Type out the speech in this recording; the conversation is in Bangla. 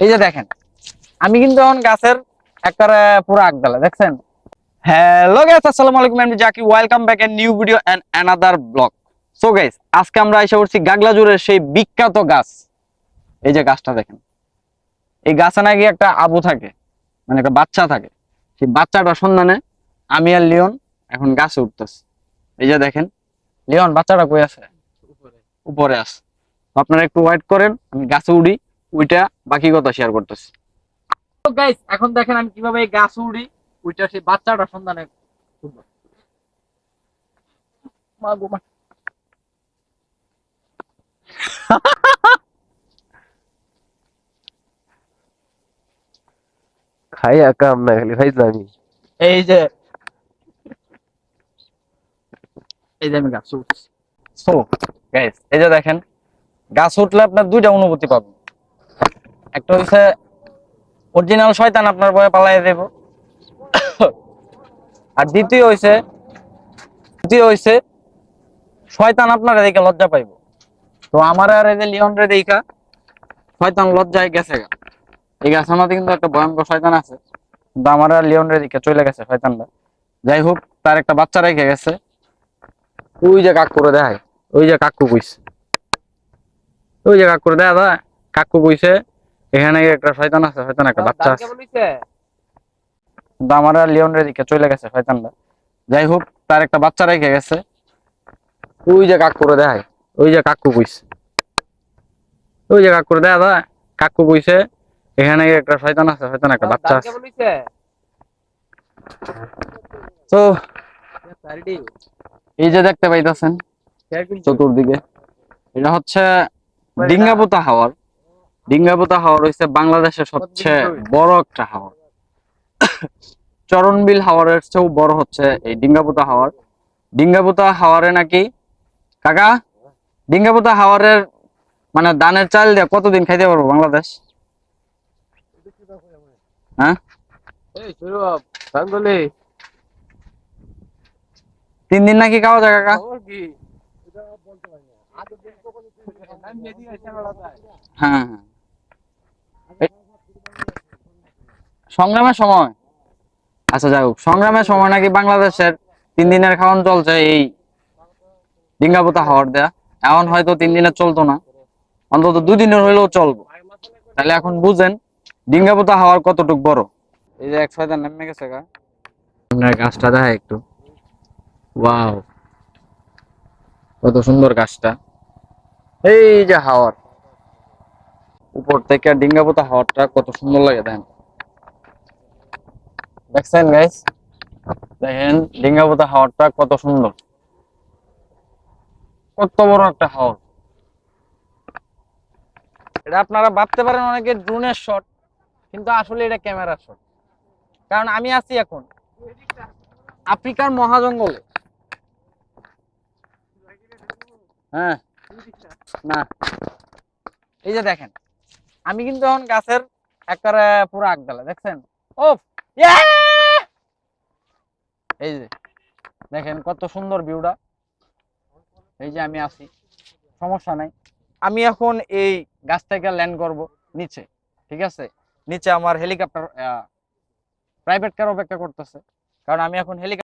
এই যে দেখেন, আমি কিন্তু এখন গাছের একবারে পুরো আগডালে দেখছেন। হ্যালো গাইস, আসসালামু আলাইকুম, আমি Zaki. Welcome back and new video and another blog. So guys, আজকে আমরা এসে পড়ছি গাগলাজুরের সেই বিখ্যাত গাছ। এই যে গাছটা দেখেন, এই গাছে নাকি একটা আবু থাকে, মানে একটা বাচ্চা থাকে। সেই বাচ্চাটার সন্ধানে আমি আর লিওন এখন গাছে উঠতেছি। এই যে দেখেন, লিওন বাচ্চাটা কই আছে? উপরে আছে। তো আপনারা একটু ওয়েট করেন, আমি গাছে উঠি, উইটা বাকি কথা শেয়ার করতেছি। তো গাইস, এখন দেখেন আমি কিভাবে এই গাছে উঠি, উইটা সেই বাচ্চাটার সন্ধানে ঘুরবো। মা গো মা। খাইয়া কাম না খালি ফাইজলামি। এই যে এই যে আমি গাছে উঠছি। সো গাইস, এই যে দেখেন, গাছ উঠলে আপনার দুইটা অনুভূতি পাবেন। একটা হচ্ছে অরিজিনাল শয়তান আপনার ভয়ে পালাই দেব, আর দ্বিতীয় হইছে শয়তান আপনারা দেখে লজ্জা পাইবো। তো আমার আর এই যে লিওন রে দেখা শয়তান লজ্জায় গেছে গা। এই গাছের মধ্যে কিন্তু একটা ভয়ঙ্কর শয়তান আছে, কিন্তু আমার আর লিওন রে দেখে চলে গেছে শয়তানটা। যাই হোক, তার একটা বাচ্চা রেখে গেছে। ওই যে কাক করে দেখায়, ওই যে কাকু কইছে, ওই যে কাক করে দেখা দা, কাকু কইছে এখানে একটা শয়তান আছে, শয়তান একটা বাচ্চা আছে। কিন্তু আমার আর লিওন রে দিকে চলে গেছে শয়তানটা। যাই হোক, তার একটা বাচ্চা রেখে গেছে। ওই যে কাক করে দেখায়, ওই যে কাকু কইছে, ওই যে কাক করে দেখা দা, কাকু কইছে এখানে একটা শয়তান আছে, শয়তান একটা বাচ্চা আছে। তো এই যে দেখতে পাইতাছেন চতুর্দিকে, এটা হচ্ছে ডিঙ্গাপুতা হাওর। ডিঙ্গাপুতা হাওর হচ্ছে বাংলাদেশের সবচেয়ে বড় একটা হাওর। চরণবিল হাওরের চেয়েও বড় হচ্ছে এই ডিঙ্গাপুতা হাওর। ডিঙ্গাপুতা হাওরে নাকি কাকা, ডিঙ্গাপুতা হাওরের মানে ধানের চাল দিয়ে কতদিন খাইতে পারবো বাংলাদেশ? হ্যাঁ, 3 দিন নাকি খাওয়া যায় কাকা? হ্যাঁ হ্যাঁ। এ- সংগ্রামের সময়, আচ্ছা যাই হোক, সংগ্রামের সময় নাকি বাংলাদেশের 3 দিনের খাওয়ান চলছে এই ডিঙ্গাপুতা হাওর দেয়া। এখন হয়তো 3 দিনের চলতো না, অন্তত 2 দিনের হইলেও চলবো। তাহলে এখন বুঝেন ডিঙ্গাপুতা হাওর কতটুক বড়। এই যে এক ছয়টা নেমে গেছে গা, আপনার গাছটা দেখা একটু। ওয়াও, কত সুন্দর গাছটা। এই যে হাওর, উপর থেকে ডিঙ্গাপুতা হাওরটা কত সুন্দর লাগে দেখেন। দেখছেন গাইস, দেখেন ডিঙ্গাপুতা হাওরটা কত সুন্দর, কত বড় একটা হাওর। এটা আপনারা ভাবতে পারেন অনেকে ড্রোনের শট, কিন্তু আসলে এটা ক্যামেরার শট। কারণ আমি আছি এখন আফ্রিকার মহাজঙ্গলে। হ্যাঁ, না, এই যে দেখেন, আমি কিন্তু এখন গাছের একবারে পুরো আগডালে দেখছেন। ও এই যে দেখেন কত সুন্দর ভিউটা। এই যে আমি আছি, সমস্যা নাই। আমি এখন এই গাছ থেকে ল্যান্ড করব নিচে, ঠিক আছে। নিচে আমার হেলিকপ্টার প্রাইভেট কার অপেক্ষা করতেছে, কারণ আমি এখন হেলিকপ্টার